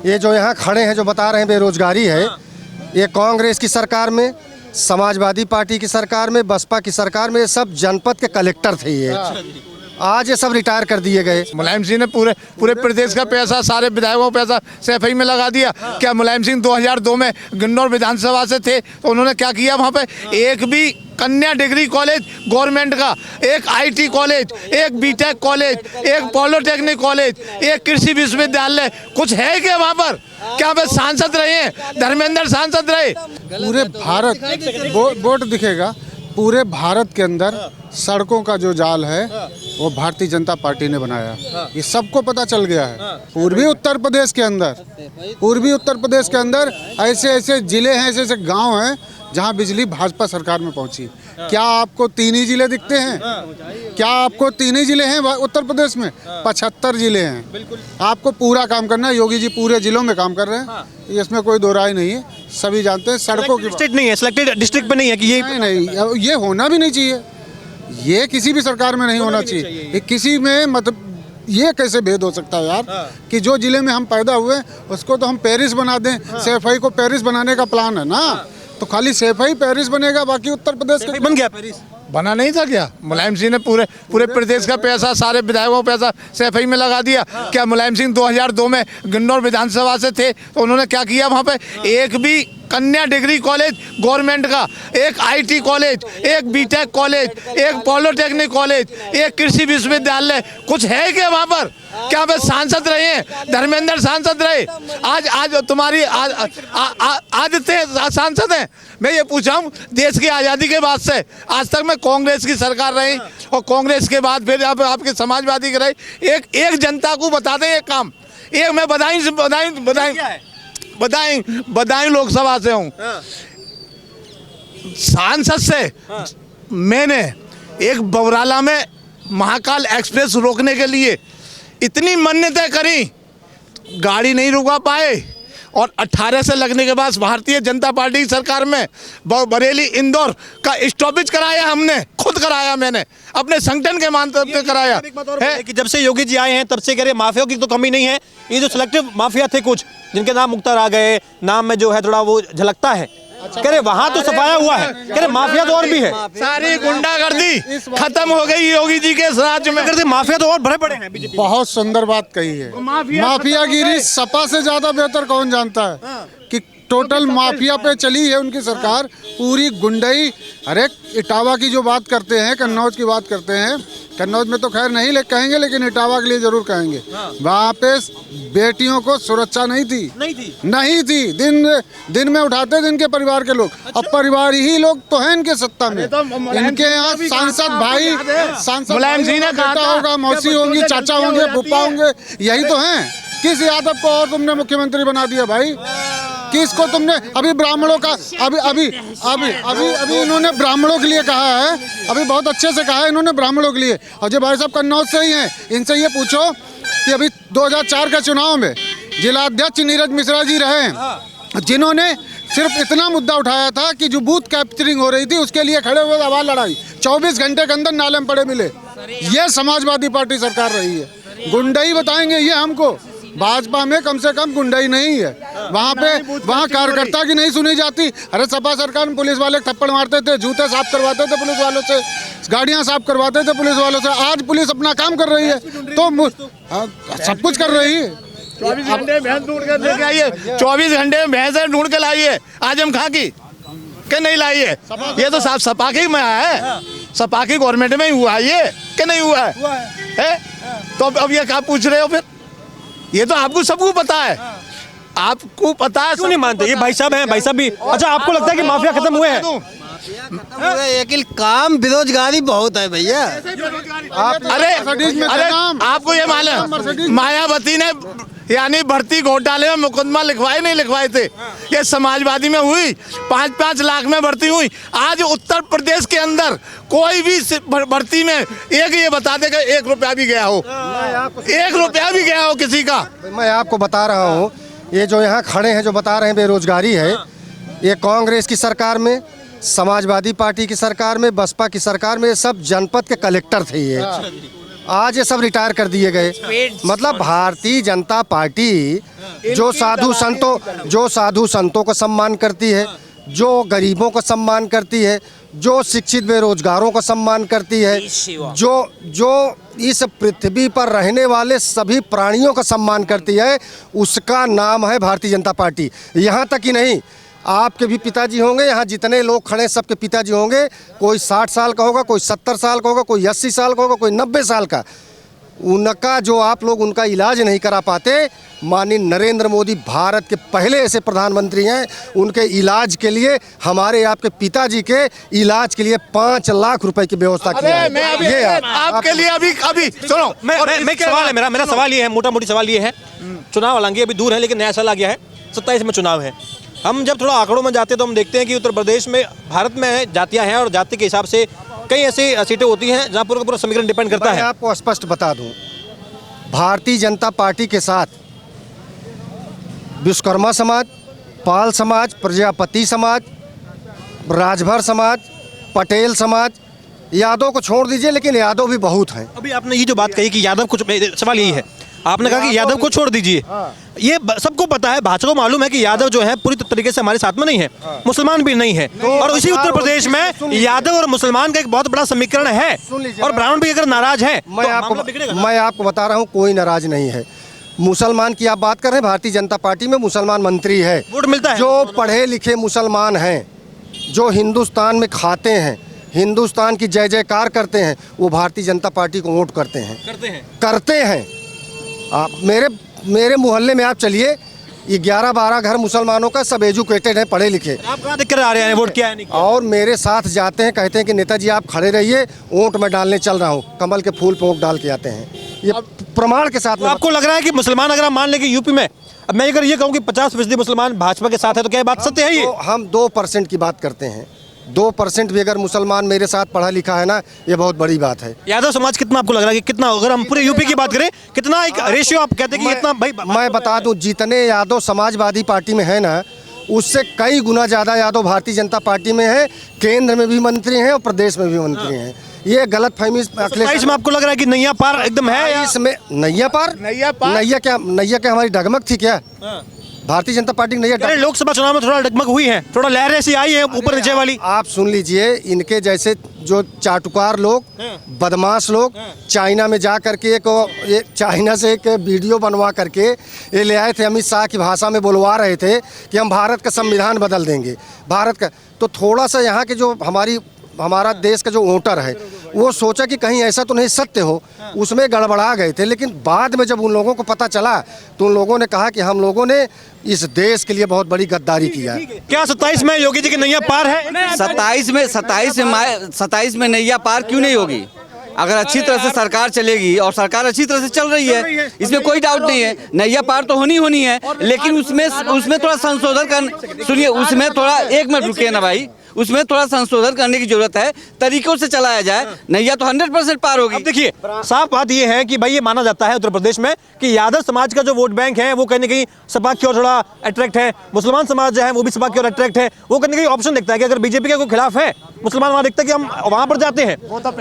ये जो यहाँ खड़े हैं जो बता रहे हैं बेरोजगारी है, ये कांग्रेस की सरकार में, समाजवादी पार्टी की सरकार में, बसपा की सरकार में, ये सब जनपद के कलेक्टर थे। ये आज ये सब रिटायर कर दिए गए। मुलायम सिंह ने पूरे प्रदेश का पैसा, सारे विधायकों का पैसा सैफई में लगा दिया। क्या मुलायम सिंह 2002 में गन्नौर विधानसभा से थे तो उन्होंने क्या किया? वहाँ पे एक भी कन्या डिग्री कॉलेज गवर्नमेंट का, एक आईटी कॉलेज, एक बीटेक कॉलेज, एक पॉलिटेक्निक कॉलेज, एक कृषि विश्वविद्यालय, कुछ है क्या वहाँ पर? क्या वे सांसद रहे हैं? धर्मेंद्र सांसद रहे? पूरे भारत बोर्ड दिखेगा। पूरे भारत के अंदर सड़कों का जो जाल है वो भारतीय जनता पार्टी ने बनाया, ये सबको पता चल गया है। पूर्वी उत्तर प्रदेश के अंदर ऐसे ऐसे जिले हैं, ऐसे ऐसे गांव हैं जहां बिजली भाजपा सरकार में पहुंची। क्या आपको 3 ही जिले दिखते हैं? क्या आपको 3 ही जिले हैं उत्तर प्रदेश में? 75 जिले हैं। आपको पूरा काम करना है। योगी जी पूरे जिलों में काम कर रहे हैं, इसमें कोई दो राय नहीं है, सभी जानते हैं। सड़कों की स्टेट नहीं है, सिलेक्टेड डिस्ट्रिक्ट पे नहीं है कि ये नहीं, ये होना भी नहीं चाहिए। ये किसी भी सरकार में नहीं होना चाहिए। ये किसी में मतलब ये कैसे भेद हो सकता है यार कि जो जिले में हम पैदा हुए उसको तो हम पेरिस बना दें। सैफई को पेरिस बनाने का प्लान है ना, तो खाली सैफई पेरिस बनेगा, बाकी उत्तर प्रदेश के बन गया पेरिस। बना नहीं था क्या? मुलायम सिंह ने पूरे प्रदेश का पैसा, सारे विधायकों का पैसा सैफई में लगा दिया। क्या मुलायम सिंह 2002 में गन्नौर विधानसभा से थे तो उन्होंने क्या किया? वहाँ पे एक भी कन्या डिग्री कॉलेज गवर्नमेंट का, एक आईटी कॉलेज, एक बीटेक कॉलेज, एक पॉलिटेक्निक कॉलेज, एक कृषि विश्वविद्यालय, कुछ है क्या वहाँ पर? क्या वे सांसद रहे हैं? धर्मेंद्र सांसद रहे? आज तुम्हारी आदित्य सांसद हैं। मैं ये पूछा हूँ, देश की आज़ादी के बाद से आज तक में कांग्रेस की सरकार रही और कांग्रेस के बाद फिर आपके समाजवादी के रही। एक जनता को बता दें एक काम, एक मैं बदायूं लोकसभा से हूँ। सांसद से मैंने एक बवराला में महाकाल एक्सप्रेस रोकने के लिए इतनी मन्नतें करी, गाड़ी नहीं रुका पाए। और 18 से लगने के बाद भारतीय जनता पार्टी की सरकार में बरेली इंदौर का स्टॉपेज कराया, हमने खुद कराया, मैंने अपने संगठन के माध्यम से कराया है कि जब से योगी जी आए हैं तब से कह रहे माफियाओं की तो कमी नहीं है। ये जो सिलेक्टिव माफिया थे कुछ जिनके नाम मुख्तार आ गए, नाम में जो है थोड़ा वो झलकता है, कह रहे वहां तो सफाया हुआ है, कह रहे माफिया तो और भी है। सारी गुंडागर्दी खत्म हो गई योगी जी के राज्य में। माफिया तो और बड़े बड़े हैं। बीजेपी बहुत सुंदर बात कही है। माफियागिरी सपा से ज्यादा बेहतर कौन जानता है कि टोटल माफिया पे चली है उनकी सरकार। पूरी गुंडई, अरे इटावा की जो बात करते हैं, कन्नौज की बात करते हैं, कन्नौज में तो खैर नहीं कहेंगे, लेकिन इटावा के लिए जरूर कहेंगे। वहाँ पे बेटियों को सुरक्षा नहीं थी। दिन में उठाते थे इनके परिवार के लोग। अब परिवार ही लोग तो हैं इनके सत्ता में। इनके यहाँ सांसद भाई, मुलायम सिंह ने बेटा होगा, मौसी होंगी, चाचा होंगे, फूफा होंगे, यही तो हैं। किस यादव को और तुमने मुख्यमंत्री बना दिया भाई? किसको तुमने अभी ब्राह्मणों का अभी इन्होंने ब्राह्मणों के लिए कहा है, अभी बहुत अच्छे से कहा है इन्होंने ब्राह्मणों के लिए। और जो भाई साहब कन्नौज से ही हैं, इनसे ये पूछो कि अभी 2004 के चुनाव में जिलाध्यक्ष नीरज मिश्रा जी रहे हैं, जिन्होंने सिर्फ इतना मुद्दा उठाया था कि जो बूथ कैप्चरिंग हो रही थी उसके लिए खड़े हुए आवाज लड़ाई, 24 घंटे के अंदर नाले में पड़े मिले। ये समाजवादी पार्टी सरकार रही है। गुंडई बताएंगे ये हमको, भाजपा में कम से कम गुंडाई नहीं है। वहाँ कार्यकर्ता की नहीं सुनी जाती। अरे सपा सरकार में पुलिस वाले थप्पड़ मारते थे, जूते साफ करवाते थे पुलिस वालों से, गाड़ियाँ साफ करवाते थे पुलिस वालों से। आज पुलिस अपना काम कर रही है तो सब कुछ कर रही है। 24 घंटे भैंस ढूंढ के लेके आइए, 24 घंटे में भैंस ढूंढ के लाइए। आजम खां की के नहीं लाइए, ये तो साफ सपाकी में आया है, सपाकी गवर्नमेंट में ही हुआ है ये, कि नहीं हुआ है? तो अब ये क्या पूछ रहे हो फिर? ये तो आपको सबको पता है, आपको पता है। क्यों नहीं मानते? ये भाई साहब हैं, भाई साहब भी। अच्छा, आपको लगता है कि माफिया खत्म हुए हैं? लेकिन काम बेरोजगारी बहुत है भैया। अरे आपको ये मालूम मायावती ने यानी भर्ती घोटाले में मुकदमा नहीं लिखवाए थे, ये समाजवादी में हुई, 5-5 लाख में भर्ती हुई। आज उत्तर प्रदेश के अंदर कोई भी भर्ती में एक ये बता देगा 1 रुपया भी गया हो, 1 रुपया भी गया हो किसी का। मैं आपको बता रहा हूँ, ये जो यहाँ खड़े हैं जो बता रहे हैं बेरोजगारी है, ये कांग्रेस की सरकार में, समाजवादी पार्टी की सरकार में, बसपा की सरकार में, ये सब जनपद के कलेक्टर थे। ये आज ये सब रिटायर कर दिए गए। मतलब भारतीय जनता पार्टी जो साधु संतों को सम्मान करती है, जो गरीबों को सम्मान करती है, जो शिक्षित बेरोजगारों को सम्मान करती है, जो इस पृथ्वी पर रहने वाले सभी प्राणियों का सम्मान करती है, उसका नाम है भारतीय जनता पार्टी। यहाँ तक ही नहीं, आपके भी पिताजी होंगे, यहाँ जितने लोग खड़े सबके पिताजी होंगे, कोई 60 साल का होगा, कोई 70 साल का होगा, कोई 80 साल का होगा, कोई 90 साल का। उनका जो आप लोग उनका इलाज नहीं करा पाते, माननीय नरेंद्र मोदी भारत के पहले ऐसे प्रधानमंत्री हैं, उनके इलाज के लिए, हमारे आपके पिताजी के इलाज के लिए 5 लाख रुपए की व्यवस्था की है। मैं अभी ये आपके लिए अभी सुनो, मैं एक सवाल है मेरा सवाल ये है, मोटा मोटी सवाल ये है, चुनाव हालांकि अभी दूर है लेकिन नया साल आ गया है, 27 में चुनाव है। हम जब थोड़ा आंकड़ों में जाते हैं तो हम देखते हैं कि उत्तर प्रदेश में, भारत में जातियां हैं और जाति के हिसाब से कई ऐसी सीटें होती हैं जहां पूरा का पूरा समीकरण डिपेंड करता है। मैं आपको स्पष्ट बता दूं, भारतीय जनता पार्टी के साथ विश्वकर्मा समाज, पाल समाज, प्रजापति समाज, राजभर समाज, पटेल समाज, यादव को छोड़ दीजिए, लेकिन यादव भी बहुत हैं। अभी आपने ये जो बात कही कि यादव कुछ, सवाल यही है, आपने कहा कि यादव को छोड़ दीजिए। ये सबको पता है, भाजपा को मालूम है कि यादव जो है पूरी तरीके से हमारे साथ में नहीं है, मुसलमान भी नहीं है, और इसी उत्तर प्रदेश में यादव और मुसलमान का एक बहुत बड़ा समीकरण है, और ब्राह्मण भी अगर नाराज है मैं आपको बता रहा हूँ, कोई नाराज नहीं है। मुसलमान की आप बात कर रहे हैं, भारतीय जनता पार्टी में मुसलमान मंत्री है, वोट मिलता है। जो पढ़े लिखे मुसलमान हैं, जो हिंदुस्तान में खाते हैं, हिंदुस्तान की जय जयकार करते हैं, वो भारतीय जनता पार्टी को वोट करते हैं। आप मेरे मोहल्ले में आप चलिए, ये 11-12 घर मुसलमानों का, सब एजुकेटेड हैं, पढ़े लिखे। आप कहाँ देख कर आ रहे हैं, वोट किया है नहीं? और मेरे साथ जाते हैं, कहते हैं कि नेताजी आप खड़े रहिए, वोट में डालने चल रहा हूँ, कमल के फूल पे वोट डाल के आते हैं, ये प्रमाण के साथ। तो आपको लग रहा है कि मुसलमान, अगर हम मान लें कि यूपी में, अब मैं अगर ये कहूँ कि 50% मुसलमान भाजपा के साथ है, तो क्या बात सत्य है? ये तो हम 2% की बात करते हैं, 2% भी अगर मुसलमान मेरे साथ पढ़ा लिखा है ना, ये बहुत बड़ी बात है। यादव समाज कितना आपको लग रहा है कि कितना, अगर हम पूरे यूपी की बात करें, कितना एक रेशियो आप कहते हैं कि इतना? भाई मैं बता दूं, जितने यादव समाजवादी पार्टी में है ना, उससे कई गुना ज़्यादा यादव भारतीय जनता पार्टी में है, केंद्र में भी मंत्री हैं और प्रदेश में भी मंत्री हैं। ये गलत फहमी अखिलेश में आपको लग रहा है कि नैया पार एकदम है? इसमें नैया पार नैया क्या हमारी डगमग थी क्या? भारतीय जनता पार्टी की नैया लोकसभा चुनाव में थोड़ा डगमग हुई है, थोड़ा लहरें सी आई है ऊपर नीचे वाली। आप सुन लीजिए, इनके जैसे जो चाटुकार लोग, बदमाश लोग, चाइना में जा करके ये चाइना से एक वीडियो बनवा करके ये ले आए थे, अमित शाह की भाषा में बोलवा रहे थे कि हम भारत का संविधान बदल देंगे, भारत का। तो थोड़ा सा यहाँ के जो हमारा देश का जो वोटर है, वो सोचा कि कहीं ऐसा तो नहीं सत्य हो, उसमें गड़बड़ा गए थे। लेकिन बाद में जब उन लोगों को पता चला, तो उन लोगों ने कहा कि हम लोगों ने इस देश के लिए बहुत बड़ी गद्दारी किया है। क्या 27 में योगी जी की नैया पार है? 27 में नैया पार क्यों नहीं होगी? अगर अच्छी तरह से सरकार चलेगी, और सरकार अच्छी तरह से चल रही है, इसमें कोई डाउट नहीं है, नैया पार तो होनी है। लेकिन उसमें थोड़ा संशोधन कर, सुनिए, उसमें थोड़ा, 1 मिनट रुकिए ना भाई, उसमें थोड़ा संशोधन करने की जरूरत है, तरीकों से चलाया जाए, नैया तो 100% पार होगी। अब देखिए, साफ बात ये है कि भाई ये माना जाता है उत्तर प्रदेश में कि यादव समाज का जो वोट बैंक है वो कहीं ना कहीं सपा की ओर थोड़ा अट्रैक्ट है, मुसलमान समाज जो है वो भी सपा की ओर अट्रैक्ट है, वो कहीं ना कहीं ऑप्शन देखता है कि अगर बीजेपी के कोई खिलाफ है, मुसलमान वहां देखता है कि हम वहां पर जाते हैं।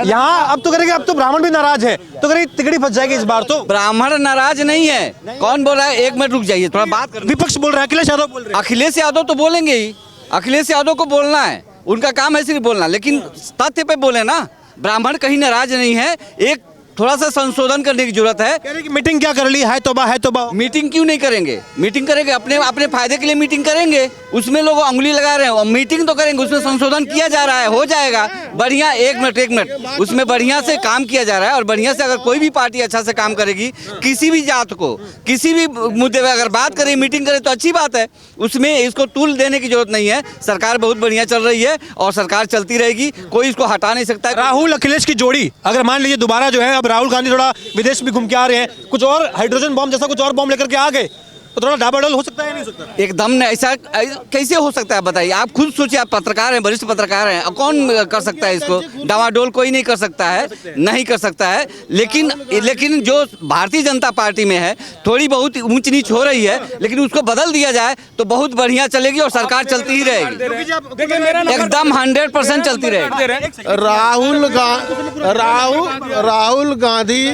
यहाँ अब तो करेंगे, अब तो ब्राह्मण भी नाराज है, तो करेंगे तिगड़ी फंस जाएगी इस बार। तो ब्राह्मण नाराज नहीं है, कौन बोल रहा है? 1 मिनट रुक जाइए, थोड़ा बात कर। विपक्ष बोल रहा है, अखिलेश यादव बोल रहे हैं। अखिलेश यादव तो बोलेंगे ही, अखिलेश यादव को बोलना है, उनका काम है सिर्फ बोलना, लेकिन तथ्य पे बोले ना। ब्राह्मण कहीं नाराज नहीं है, एक थोड़ा सा संशोधन करने की जरूरत है। कह रहे कि मीटिंग क्या कर ली, है तोबा। मीटिंग क्यों नहीं करेंगे? मीटिंग करेंगे, अपने फायदे के लिए मीटिंग करेंगे, उसमें लोग उंगली लगा रहे हैं, मीटिंग तो करेंगे, उसमें संशोधन किया जा रहा है, हो जाएगा बढ़िया। एक मिनट, उसमें बढ़िया से काम किया जा रहा है, और बढ़िया से अगर कोई भी पार्टी अच्छा से काम करेगी, किसी भी जात को, किसी भी मुद्दे पर अगर बात करें, मीटिंग करें, तो अच्छी बात है, उसमें इसको टूल देने की जरूरत नहीं है। सरकार बहुत बढ़िया चल रही है और सरकार चलती रहेगी, कोई इसको हटा नहीं सकता। राहुल अखिलेश की जोड़ी अगर मान लीजिए दोबारा जो है, अब राहुल गांधी थोड़ा विदेश भी घूम के आ रहे हैं, कुछ और हाइड्रोजन बॉम्ब जैसा कुछ और बॉम्ब लेकर के आ गए, तो थोड़ा डाबाडोल हो सकता है या नहीं हो सकता? एकदम नहीं, ऐसा कैसे हो सकता है बताइए। आप खुद सोचिए, आप पत्रकार हैं, वरिष्ठ पत्रकार हैं, अब कौन कर सकता है इसको? डावाडोल कोई नहीं कर सकता है, नहीं कर सकता है। लेकिन जो भारतीय जनता पार्टी में है थोड़ी बहुत ऊंच नीच हो रही है, लेकिन उसको बदल दिया जाए तो बहुत बढ़िया चलेगी और सरकार चलती ही रहेगी, एकदम 100% चलती रहेगी। राहुल गांधी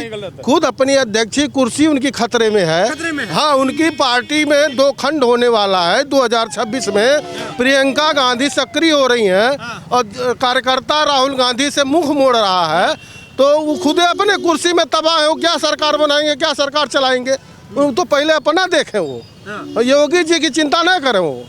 खुद अपनी अध्यक्षीय कुर्सी उनकी खतरे में है। हाँ, उनकी पार्टी में 2 खंड होने वाला है 2026 में। प्रियंका गांधी सक्रिय हो रही हैं और कार्यकर्ता राहुल गांधी से मुख मोड़ रहा है, तो वो खुद अपने कुर्सी में तबाह है। वो क्या सरकार बनाएंगे, क्या सरकार चलाएंगे? वो तो पहले अपना देखें, वो योगी जी की चिंता न करें वो।